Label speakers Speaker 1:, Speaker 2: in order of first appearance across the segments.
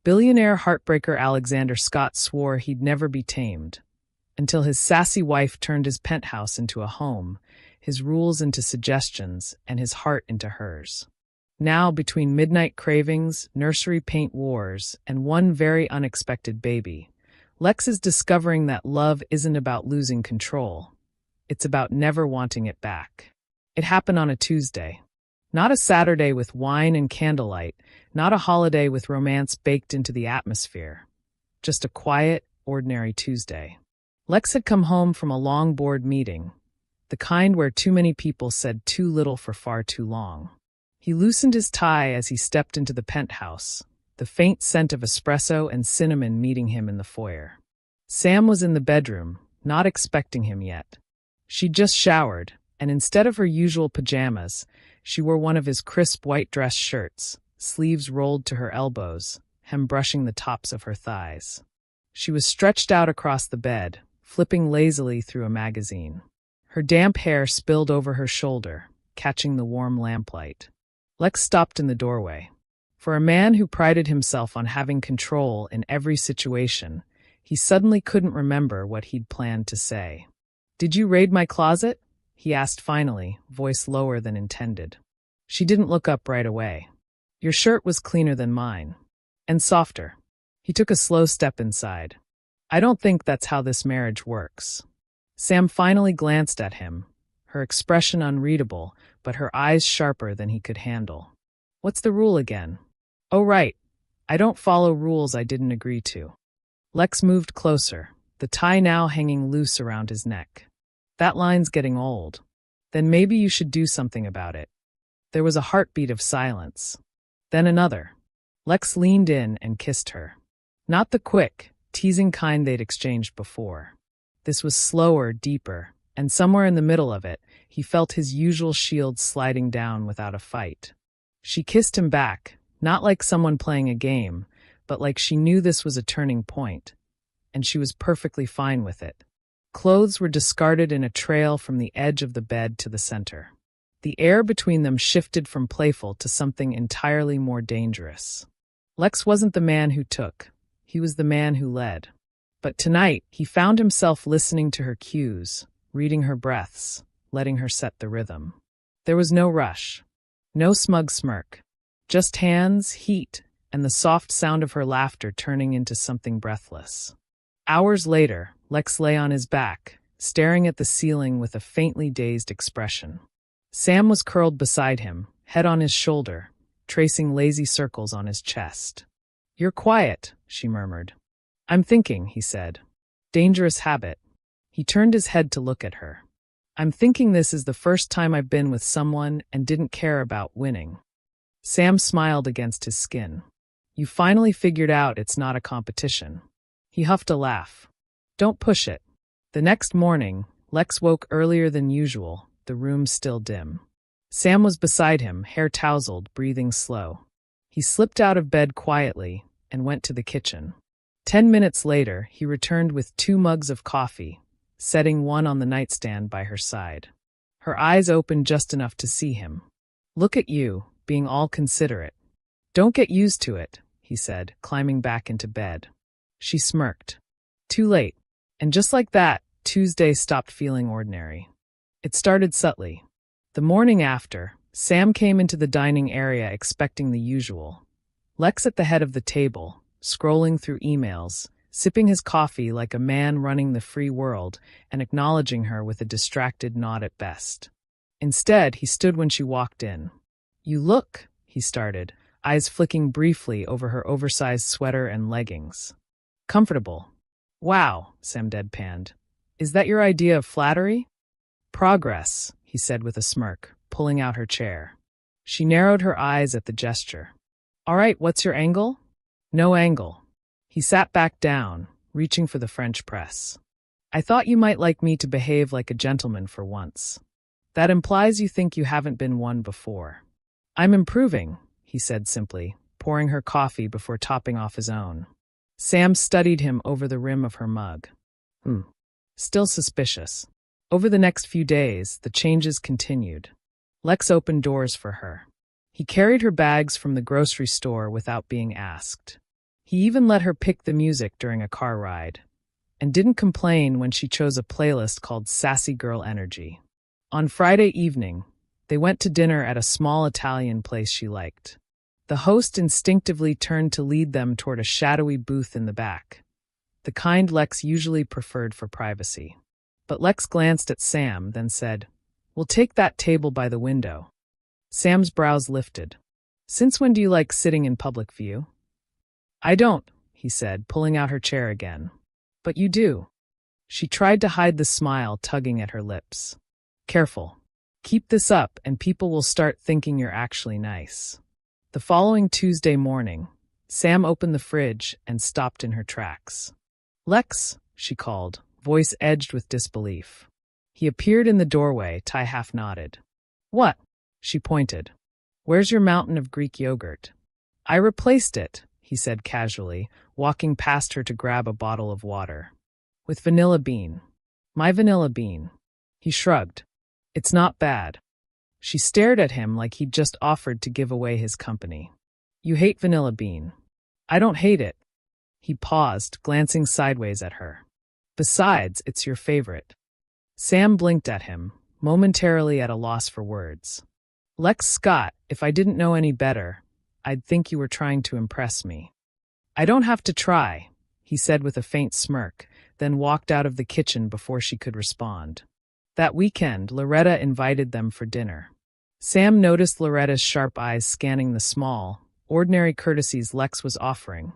Speaker 1: Billionaire heartbreaker Alexander Scott swore he'd never be tamed, until his sassy wife turned his penthouse into a home, his rules into suggestions, and his heart into hers. Now, between midnight cravings, nursery paint wars, and one very unexpected baby, Lex is discovering that love isn't about losing control. It's about never wanting it back. It happened on a Tuesday. Not a Saturday with wine and candlelight, not a holiday with romance baked into the atmosphere. Just a quiet, ordinary Tuesday. Lex had come home from a long board meeting, the kind where too many people said too little for far too long. He loosened his tie as he stepped into the penthouse, the faint scent of espresso and cinnamon meeting him in the foyer. Sam was in the bedroom, not expecting him yet. She'd just showered, and instead of her usual pajamas, she wore one of his crisp white dress shirts, sleeves rolled to her elbows, hem brushing the tops of her thighs. She was stretched out across the bed, flipping lazily through a magazine. Her damp hair spilled over her shoulder, catching the warm lamplight. Lex stopped in the doorway. For a man who prided himself on having control in every situation, he suddenly couldn't remember what he'd planned to say. "Did you raid my closet?" he asked finally, voice lower than intended. She didn't look up right away. "Your shirt was cleaner than mine. And softer." He took a slow step inside. "I don't think that's how this marriage works." Sam finally glanced at him, her expression unreadable, but her eyes sharper than he could handle. "What's the rule again?" "Oh, right. I don't follow rules I didn't agree to." Lex moved closer, the tie now hanging loose around his neck. "That line's getting old. Then maybe you should do something about it." There was a heartbeat of silence. Then another. Lex leaned in and kissed her. Not the quick, teasing kind they'd exchanged before. This was slower, deeper, and somewhere in the middle of it, he felt his usual shield sliding down without a fight. She kissed him back, not like someone playing a game, but like she knew this was a turning point, and she was perfectly fine with it. Clothes were discarded in a trail from the edge of the bed to the center. The air between them shifted from playful to something entirely more dangerous. Lex wasn't the man who took. He was the man who led. But tonight, he found himself listening to her cues, reading her breaths, letting her set the rhythm. There was no rush, no smug smirk, just hands, heat, and the soft sound of her laughter turning into something breathless. Hours later, Lex lay on his back, staring at the ceiling with a faintly dazed expression. Sam was curled beside him, head on his shoulder, tracing lazy circles on his chest. "You're quiet," she murmured. "I'm thinking," he said. "Dangerous habit." He turned his head to look at her. "I'm thinking this is the first time I've been with someone and didn't care about winning." Sam smiled against his skin. "You finally figured out it's not a competition." He huffed a laugh. "Don't push it." The next morning, Lex woke earlier than usual, the room still dim. Sam was beside him, hair tousled, breathing slow. He slipped out of bed quietly and went to the kitchen. 10 minutes later, he returned with 2 mugs of coffee, setting one on the nightstand by her side. Her eyes opened just enough to see him. "Look at you, being all considerate." "Don't get used to it," he said, climbing back into bed. She smirked. Too late. And just like that, Tuesday stopped feeling ordinary. It started subtly. The morning after, Sam came into the dining area expecting the usual. Lex at the head of the table, scrolling through emails, sipping his coffee like a man running the free world and acknowledging her with a distracted nod at best. Instead, he stood when she walked in. "You look," he started, eyes flicking briefly over her oversized sweater and leggings. "Comfortable." "Wow," Sam deadpanned. "Is that your idea of flattery?" "Progress," he said with a smirk, pulling out her chair. She narrowed her eyes at the gesture. "All right, what's your angle?" "No angle." He sat back down, reaching for the French press. "I thought you might like me to behave like a gentleman for once. That implies you think you haven't been one before." "I'm improving," he said simply, pouring her coffee before topping off his own. Sam studied him over the rim of her mug. Still suspicious. Over the next few days, the changes continued. Lex opened doors for her. He carried her bags from the grocery store without being asked. He even let her pick the music during a car ride, and didn't complain when she chose a playlist called Sassy Girl Energy. On Friday evening, they went to dinner at a small Italian place she liked. The host instinctively turned to lead them toward a shadowy booth in the back, the kind Lex usually preferred for privacy. But Lex glanced at Sam, then said, "We'll take that table by the window." Sam's brows lifted. "Since when do you like sitting in public view?" "I don't," he said, pulling out her chair again. "But you do." She tried to hide the smile tugging at her lips. "Careful. Keep this up and people will start thinking you're actually nice." The following Tuesday morning, Sam opened the fridge and stopped in her tracks. "Lex," she called, voice edged with disbelief. He appeared in the doorway, tie half nodded. "What?" She pointed. "Where's your mountain of Greek yogurt?" "I replaced it," he said casually, walking past her to grab a bottle of water. "With vanilla bean." "My vanilla bean." He shrugged. "It's not bad." She stared at him like he'd just offered to give away his company. "You hate vanilla bean." "I don't hate it." He paused, glancing sideways at her. "Besides, it's your favorite." Sam blinked at him, momentarily at a loss for words. "Lex Scott, if I didn't know any better, I'd think you were trying to impress me." "I don't have to try," he said with a faint smirk, then walked out of the kitchen before she could respond. That weekend, Loretta invited them for dinner. Sam noticed Loretta's sharp eyes scanning the small, ordinary courtesies Lex was offering.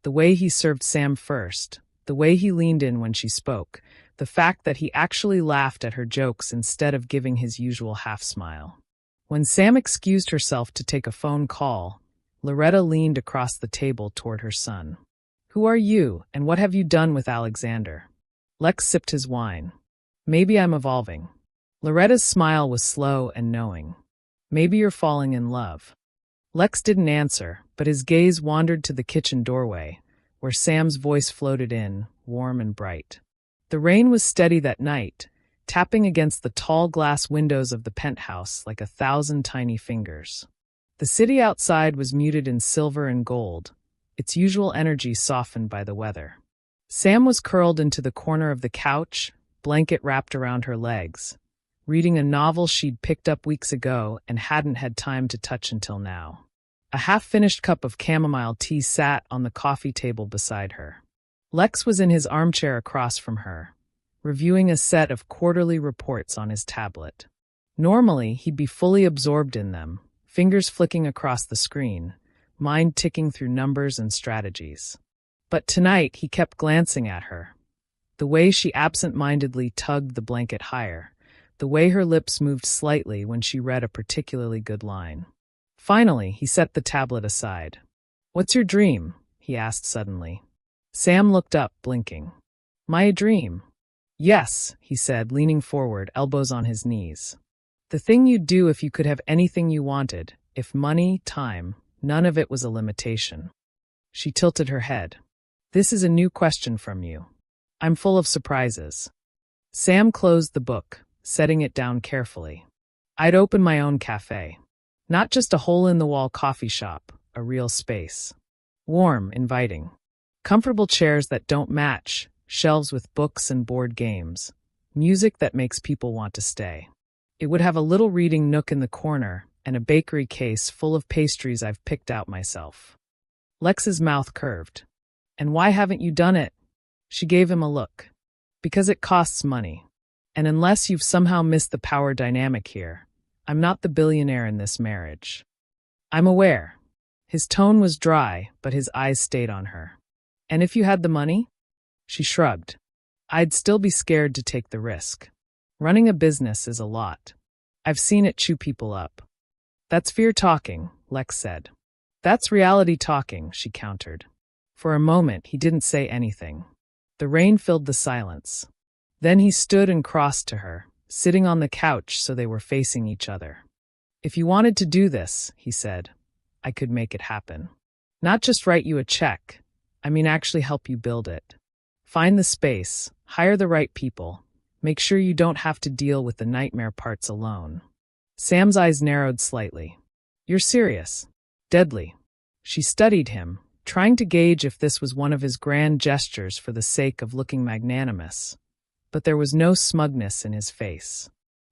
Speaker 1: The way he served Sam first, the way he leaned in when she spoke, the fact that he actually laughed at her jokes instead of giving his usual half-smile. When Sam excused herself to take a phone call, Loretta leaned across the table toward her son. "Who are you, and what have you done with Alexander?" Lex sipped his wine. "Maybe I'm evolving." Loretta's smile was slow and knowing. "Maybe you're falling in love." Lex didn't answer, but his gaze wandered to the kitchen doorway, where Sam's voice floated in, warm and bright. The rain was steady that night, tapping against the tall glass windows of the penthouse like 1,000 tiny fingers. The city outside was muted in silver and gold, its usual energy softened by the weather. Sam was curled into the corner of the couch, blanket wrapped around her legs, reading a novel she'd picked up weeks ago and hadn't had time to touch until now. A half-finished cup of chamomile tea sat on the coffee table beside her. Lex was in his armchair across from her, reviewing a set of quarterly reports on his tablet. Normally, he'd be fully absorbed in them, fingers flicking across the screen, mind ticking through numbers and strategies. But tonight, he kept glancing at her. The way she absent-mindedly tugged the blanket higher, the way her lips moved slightly when she read a particularly good line. Finally, he set the tablet aside. "What's your dream?" he asked suddenly. Sam looked up, blinking. "My dream?" "Yes," he said, leaning forward, elbows on his knees. "The thing you'd do if you could have anything you wanted, if money, time, none of it was a limitation." She tilted her head. "This is a new question from you." "I'm full of surprises." Sam closed the book, setting it down carefully. "I'd open my own cafe. Not just a hole-in-the-wall coffee shop, a real space. Warm, inviting. Comfortable chairs that don't match, shelves with books and board games, music that makes people want to stay. It would have a little reading nook in the corner and a bakery case full of pastries I've picked out myself." Lex's mouth curved. "And why haven't you done it?" She gave him a look. "Because it costs money. And unless you've somehow missed the power dynamic here, I'm not the billionaire in this marriage." "I'm aware." His tone was dry, but his eyes stayed on her. "And if you had the money?" She shrugged. "I'd still be scared to take the risk. Running a business is a lot. I've seen it chew people up." "That's fear talking," Lex said. "That's reality talking," she countered. For a moment, he didn't say anything. The rain filled the silence. Then he stood and crossed to her, sitting on the couch so they were facing each other. "If you wanted to do this," he said, "I could make it happen. Not just write you a check, I mean actually help you build it. Find the space, hire the right people, make sure you don't have to deal with the nightmare parts alone." Sam's eyes narrowed slightly. "You're serious?" "Deadly." She studied him, trying to gauge if this was one of his grand gestures for the sake of looking magnanimous. But there was no smugness in his face.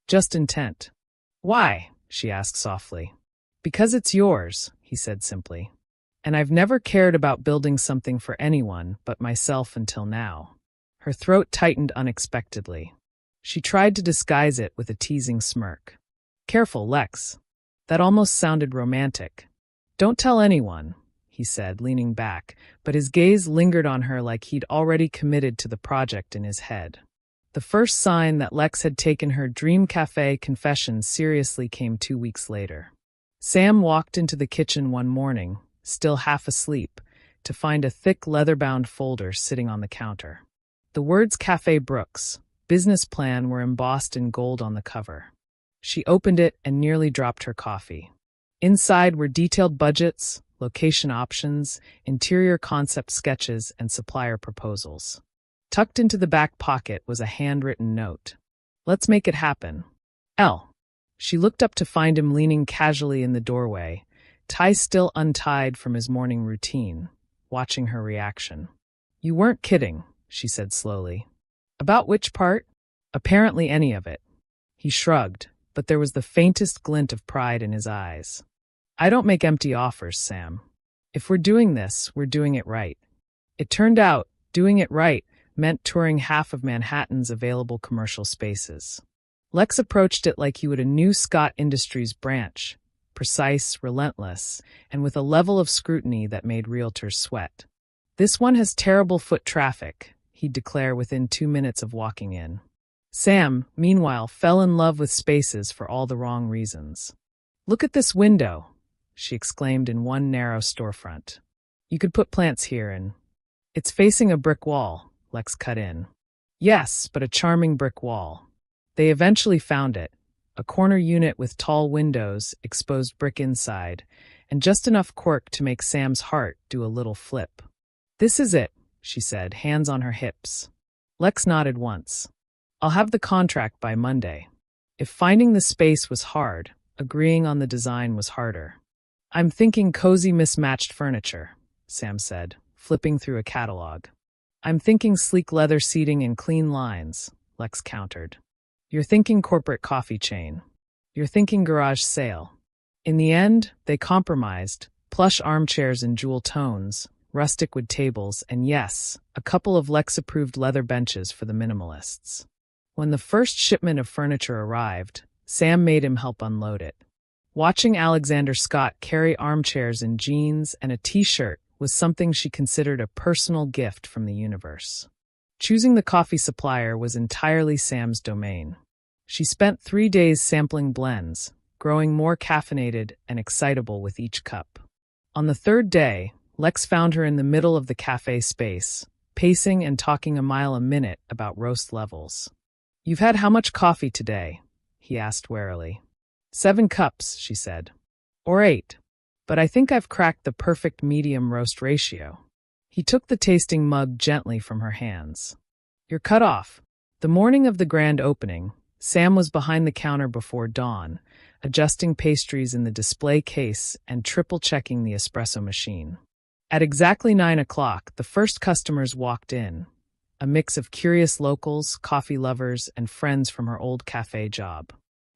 Speaker 1: Just intent. "Why?" she asked softly. "Because it's yours," he said simply. "And I've never cared about building something for anyone but myself until now." Her throat tightened unexpectedly. She tried to disguise it with a teasing smirk. "Careful, Lex. That almost sounded romantic." "Don't tell anyone," he said, leaning back, but his gaze lingered on her like he'd already committed to the project in his head. The first sign that Lex had taken her dream cafe confession seriously came 2 weeks later. Sam walked into the kitchen one morning, still half asleep, to find a thick leather-bound folder sitting on the counter. The words Cafe Brooks, business plan were embossed in gold on the cover. She opened it and nearly dropped her coffee. Inside were detailed budgets, location options, interior concept sketches, and supplier proposals. Tucked into the back pocket was a handwritten note. "Let's make it happen. L." She looked up to find him leaning casually in the doorway, tie still untied from his morning routine, watching her reaction. "You weren't kidding," she said slowly. "About which part?" "Apparently any of it." He shrugged, but there was the faintest glint of pride in his eyes. "I don't make empty offers, Sam. If we're doing this, we're doing it right." It turned out, doing it right meant touring half of Manhattan's available commercial spaces. Lex approached it like he would a new Scott Industries branch, precise, relentless, and with a level of scrutiny that made realtors sweat. "This one has terrible foot traffic," he'd declare within 2 minutes of walking in. Sam, meanwhile, fell in love with spaces for all the wrong reasons. "Look at this window," she exclaimed in one narrow storefront. "You could put plants here and—" "It's facing a brick wall," Lex cut in. "Yes, but a charming brick wall." They eventually found it, a corner unit with tall windows, exposed brick inside, and just enough quirk to make Sam's heart do a little flip. "This is it," she said, hands on her hips. Lex nodded once. "I'll have the contract by Monday." If finding the space was hard, agreeing on the design was harder. "I'm thinking cozy mismatched furniture," Sam said, flipping through a catalog. "I'm thinking sleek leather seating and clean lines," Lex countered. "You're thinking corporate coffee chain. You're thinking garage sale." In the end, they compromised, plush armchairs in jewel tones, rustic wood tables, and yes, a couple of Lex-approved leather benches for the minimalists. When the first shipment of furniture arrived, Sam made him help unload it. Watching Alexander Scott carry armchairs in jeans and a t-shirt was something she considered a personal gift from the universe. Choosing the coffee supplier was entirely Sam's domain. She spent 3 days sampling blends, growing more caffeinated and excitable with each cup. On the third day, Lex found her in the middle of the cafe space, pacing and talking a mile a minute about roast levels. "You've had how much coffee today?" he asked warily. 7 cups, she said. "Or 8. But I think I've cracked the perfect medium roast ratio." He took the tasting mug gently from her hands. "You're cut off." The morning of the grand opening, Sam was behind the counter before dawn, adjusting pastries in the display case and triple-checking the espresso machine. At exactly 9 o'clock, the first customers walked in, a mix of curious locals, coffee lovers, and friends from her old cafe job.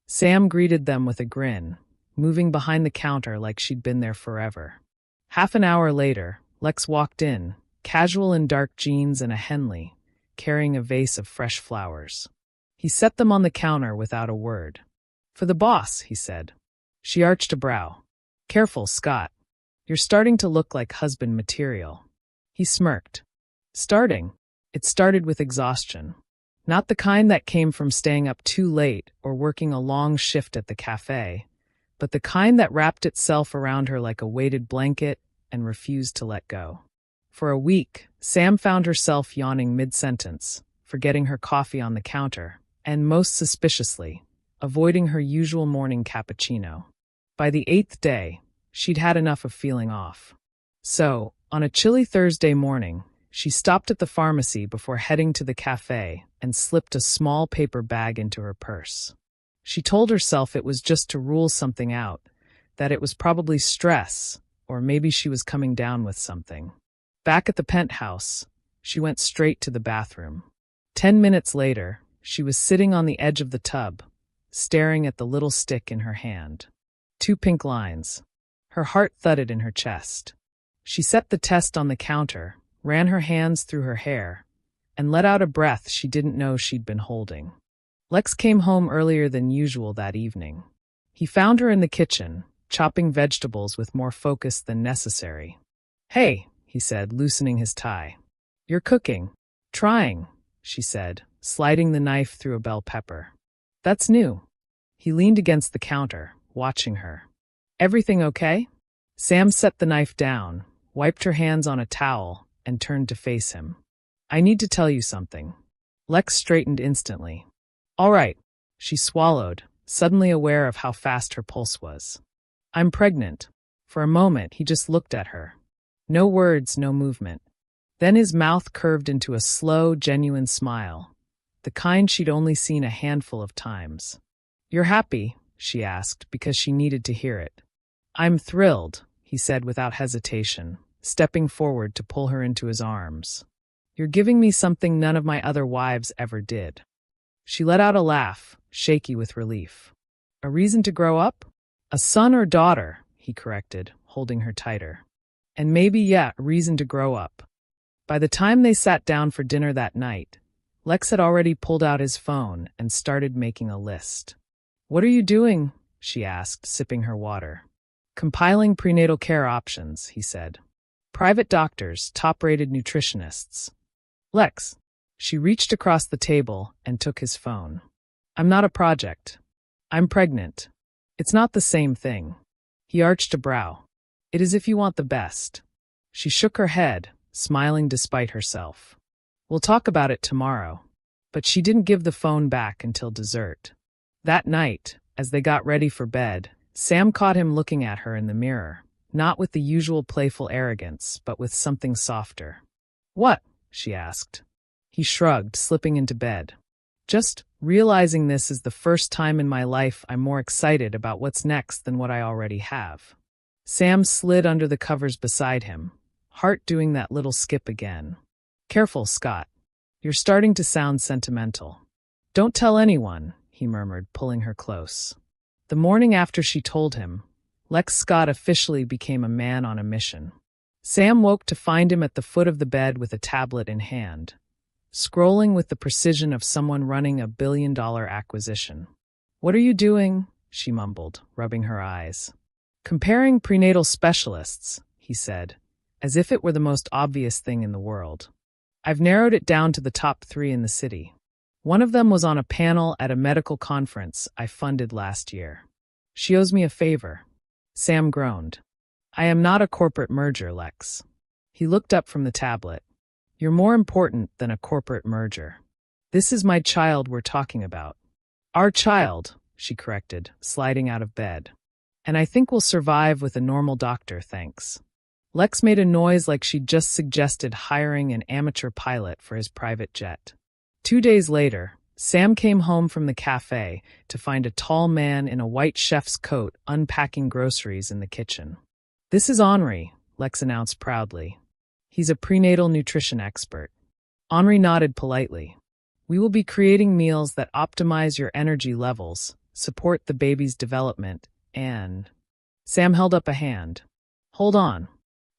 Speaker 1: Sam greeted them with a grin, moving behind the counter like she'd been there forever. Half an hour later, Lex walked in, casual in dark jeans and a Henley, carrying a vase of fresh flowers. He set them on the counter without a word. "For the boss," he said. She arched a brow. "Careful, Scott. You're starting to look like husband material." He smirked. "Starting?" It started with exhaustion. Not the kind that came from staying up too late or working a long shift at the cafe, but the kind that wrapped itself around her like a weighted blanket and refused to let go. For a week, Sam found herself yawning mid-sentence, forgetting her coffee on the counter, and most suspiciously, avoiding her usual morning cappuccino. By the 8th day, she'd had enough of feeling off. So, on a chilly Thursday morning, she stopped at the pharmacy before heading to the cafe and slipped a small paper bag into her purse. She told herself it was just to rule something out, that it was probably stress, or maybe she was coming down with something. Back at the penthouse, she went straight to the bathroom. 10 minutes later, she was sitting on the edge of the tub, staring at the little stick in her hand. 2 pink lines. Her heart thudded in her chest. She set the test on the counter, ran her hands through her hair, and let out a breath she didn't know she'd been holding. Lex came home earlier than usual that evening. He found her in the kitchen, chopping vegetables with more focus than necessary. "Hey," he said, loosening his tie. "You're cooking." "Trying," she said, sliding the knife through a bell pepper. "That's new." He leaned against the counter, watching her. "Everything okay?" Sam set the knife down, wiped her hands on a towel, and turned to face him. "I need to tell you something." Lex straightened instantly. "All right." She swallowed, suddenly aware of how fast her pulse was. "I'm pregnant." For a moment, he just looked at her. No words, no movement. Then his mouth curved into a slow, genuine smile, the kind she'd only seen a handful of times. "You're happy?" she asked, because she needed to hear it. "I'm thrilled," he said without hesitation, stepping forward to pull her into his arms. "You're giving me something none of my other wives ever did." She let out a laugh, shaky with relief. "A reason to grow up?" "A son or daughter," he corrected, holding her tighter. "And maybe, yeah, a reason to grow up." By the time they sat down for dinner that night, Lex had already pulled out his phone and started making a list. "What are you doing?" she asked, sipping her water. "Compiling prenatal care options," he said. "Private doctors, top-rated nutritionists." "Lex." She reached across the table and took his phone. "I'm not a project. I'm pregnant." "It's not the same thing." He arched a brow. "It is if you want the best." She shook her head, smiling despite herself. "We'll talk about it tomorrow." But she didn't give the phone back until dessert. That night, as they got ready for bed, Sam caught him looking at her in the mirror, not with the usual playful arrogance, but with something softer. "What?" she asked. He shrugged, slipping into bed. "Just realizing this is the first time in my life I'm more excited about what's next than what I already have." Sam slid under the covers beside him, heart doing that little skip again. "Careful, Scott. You're starting to sound sentimental." "Don't tell anyone," he murmured, pulling her close. The morning after she told him, Lex Scott officially became a man on a mission. Sam woke to find him at the foot of the bed with a tablet in hand, scrolling with the precision of someone running a billion-dollar acquisition. "What are you doing?" she mumbled, rubbing her eyes. "Comparing prenatal specialists," he said, as if it were the most obvious thing in the world. "I've narrowed it down to the top 3 in the city. One of them was on a panel at a medical conference I funded last year. She owes me a favor." Sam groaned. "I am not a corporate merger, Lex." He looked up from the tablet. "You're more important than a corporate merger. This is my child we're talking about." "Our child," she corrected, sliding out of bed. "And I think we'll survive with a normal doctor, thanks." Lex made a noise like she'd just suggested hiring an amateur pilot for his private jet. 2 days later, Sam came home from the cafe to find a tall man in a white chef's coat unpacking groceries in the kitchen. "This is Henri," Lex announced proudly. "He's a prenatal nutrition expert." Henri nodded politely. "We will be creating meals that optimize your energy levels, support the baby's development, and—" Sam held up a hand. "Hold on.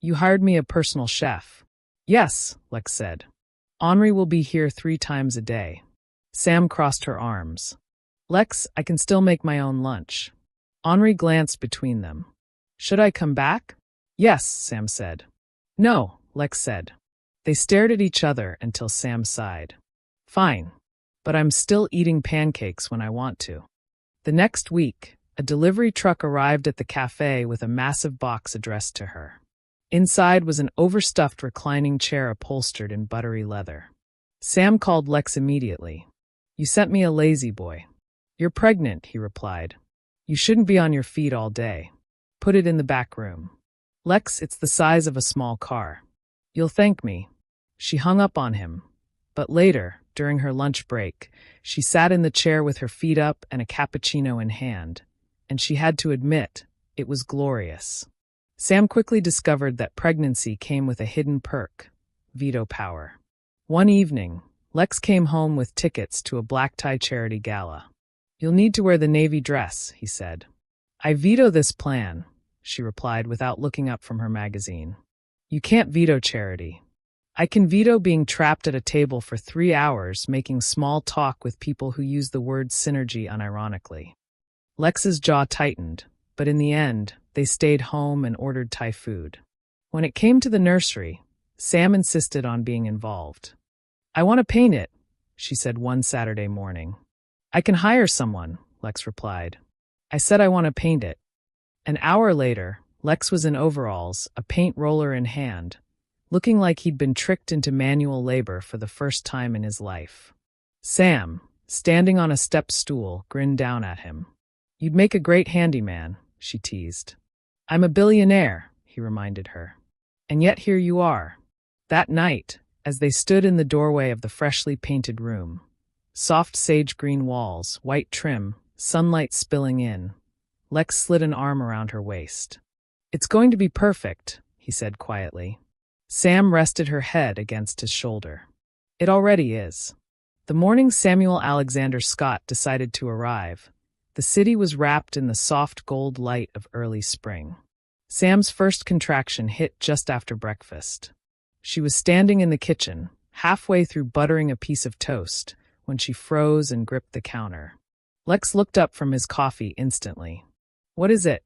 Speaker 1: You hired me a personal chef." "Yes," Lex said. "Henri will be here 3 times a day." Sam crossed her arms. "Lex, I can still make my own lunch." Henri glanced between them. "Should I come back?" "Yes," Sam said. "No," Lex said. They stared at each other until Sam sighed. "Fine, but I'm still eating pancakes when I want to." The next week, a delivery truck arrived at the cafe with a massive box addressed to her. Inside was an overstuffed reclining chair upholstered in buttery leather. Sam called Lex immediately. "You sent me a lazy boy." "You're pregnant," he replied. "You shouldn't be on your feet all day. Put it in the back room." "Lex, it's the size of a small car." "You'll thank me." She hung up on him. But later, during her lunch break, she sat in the chair with her feet up and a cappuccino in hand, and she had to admit, it was glorious. Sam quickly discovered that pregnancy came with a hidden perk: veto power. One evening, Lex came home with tickets to a black-tie charity gala. "You'll need to wear the navy dress," he said. "I veto this plan," she replied without looking up from her magazine. "You can't veto charity." "I can veto being trapped at a table for 3 hours making small talk with people who use the word synergy unironically." Lex's jaw tightened, but in the end, they stayed home and ordered Thai food. When it came to the nursery, Sam insisted on being involved. "I want to paint it," she said one Saturday morning. "I can hire someone," Lex replied. "I said I want to paint it." An hour later, Lex was in overalls, a paint roller in hand, looking like he'd been tricked into manual labor for the first time in his life. Sam, standing on a step stool, grinned down at him. "You'd make a great handyman," she teased. "I'm a billionaire," he reminded her. "And yet here you are." That night, as they stood in the doorway of the freshly painted room, soft sage-green walls, white trim, sunlight spilling in, Lex slid an arm around her waist. "It's going to be perfect," he said quietly. Sam rested her head against his shoulder. "It already is." The morning Samuel Alexander Scott decided to arrive, the city was wrapped in the soft gold light of early spring. Sam's first contraction hit just after breakfast. She was standing in the kitchen, halfway through buttering a piece of toast, when she froze and gripped the counter. Lex looked up from his coffee instantly. "What is it?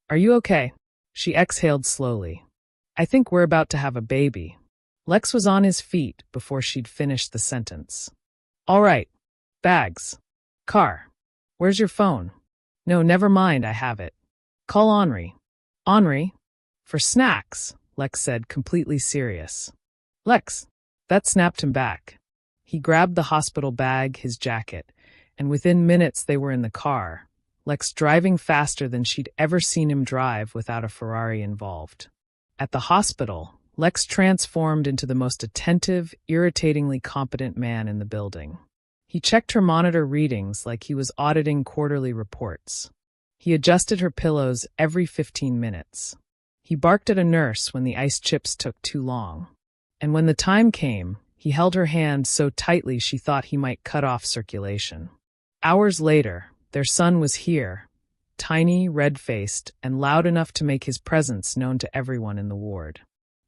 Speaker 1: Are you okay?" She exhaled slowly. "I think we're about to have a baby." Lex was on his feet before she'd finished the sentence. "All right. Bags. Car. Where's your phone?" "No, never mind, I have it. Call Henri." "Henri? For snacks," Lex said, completely serious. "Lex." That snapped him back. He grabbed the hospital bag, his jacket, and within minutes they were in the car, Lex driving faster than she'd ever seen him drive without a Ferrari involved. At the hospital, Lex transformed into the most attentive, irritatingly competent man in the building. He checked her monitor readings like he was auditing quarterly reports. He adjusted her pillows every 15 minutes. He barked at a nurse when the ice chips took too long. And when the time came, he held her hand so tightly she thought he might cut off circulation. Hours later, their son was here, tiny, red-faced, and loud enough to make his presence known to everyone in the ward.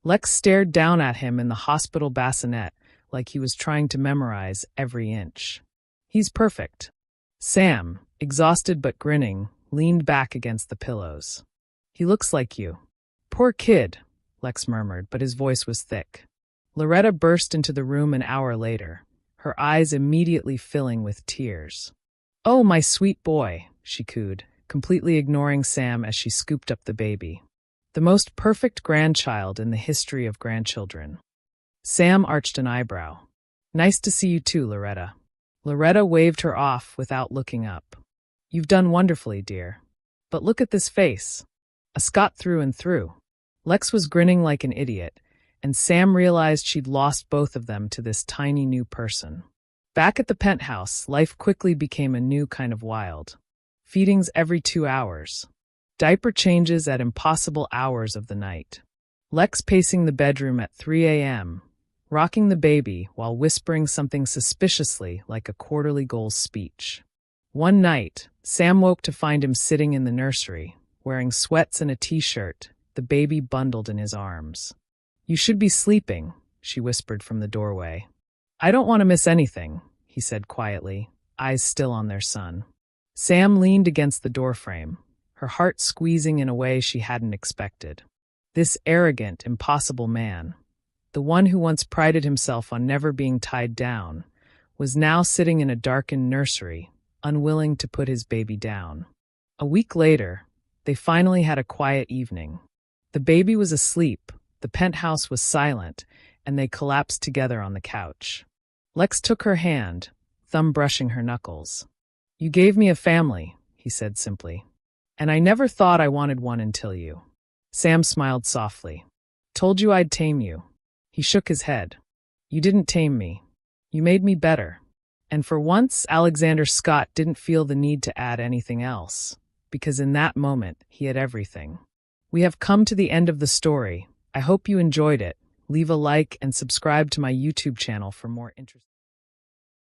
Speaker 1: Lex stared down at him in the hospital bassinet like he was trying to memorize every inch. "He's perfect." Sam, exhausted but grinning, leaned back against the pillows. "He looks like you." "Poor kid," Lex murmured, but his voice was thick. Loretta burst into the room an hour later, her eyes immediately filling with tears. "Oh, my sweet boy," she cooed, completely ignoring Sam as she scooped up the baby. "The most perfect grandchild in the history of grandchildren." Sam arched an eyebrow. "Nice to see you too, Loretta." Loretta waved her off without looking up. "You've done wonderfully, dear. But look at this face. A Scot through and through." Lex was grinning like an idiot, and Sam realized she'd lost both of them to this tiny new person. Back at the penthouse, life quickly became a new kind of wild. Feedings every 2 hours. Diaper changes at impossible hours of the night. Lex pacing the bedroom at 3 a.m., rocking the baby while whispering something suspiciously like a quarterly goals speech. One night, Sam woke to find him sitting in the nursery, wearing sweats and a t-shirt, the baby bundled in his arms. "You should be sleeping," she whispered from the doorway. "I don't want to miss anything," he said quietly, eyes still on their son. Sam leaned against the doorframe, her heart squeezing in a way she hadn't expected. This arrogant, impossible man, the one who once prided himself on never being tied down, was now sitting in a darkened nursery, unwilling to put his baby down. A week later, they finally had a quiet evening. The baby was asleep, the penthouse was silent, and they collapsed together on the couch. Lex took her hand, thumb brushing her knuckles. "You gave me a family," he said simply. "And I never thought I wanted one until you." Sam smiled softly. "Told you I'd tame you." He shook his head. "You didn't tame me. You made me better." And for once, Alexander Scott didn't feel the need to add anything else, because in that moment, he had everything. We have come to the end of the story. I hope you enjoyed it. Leave a like and subscribe to my YouTube channel for more interesting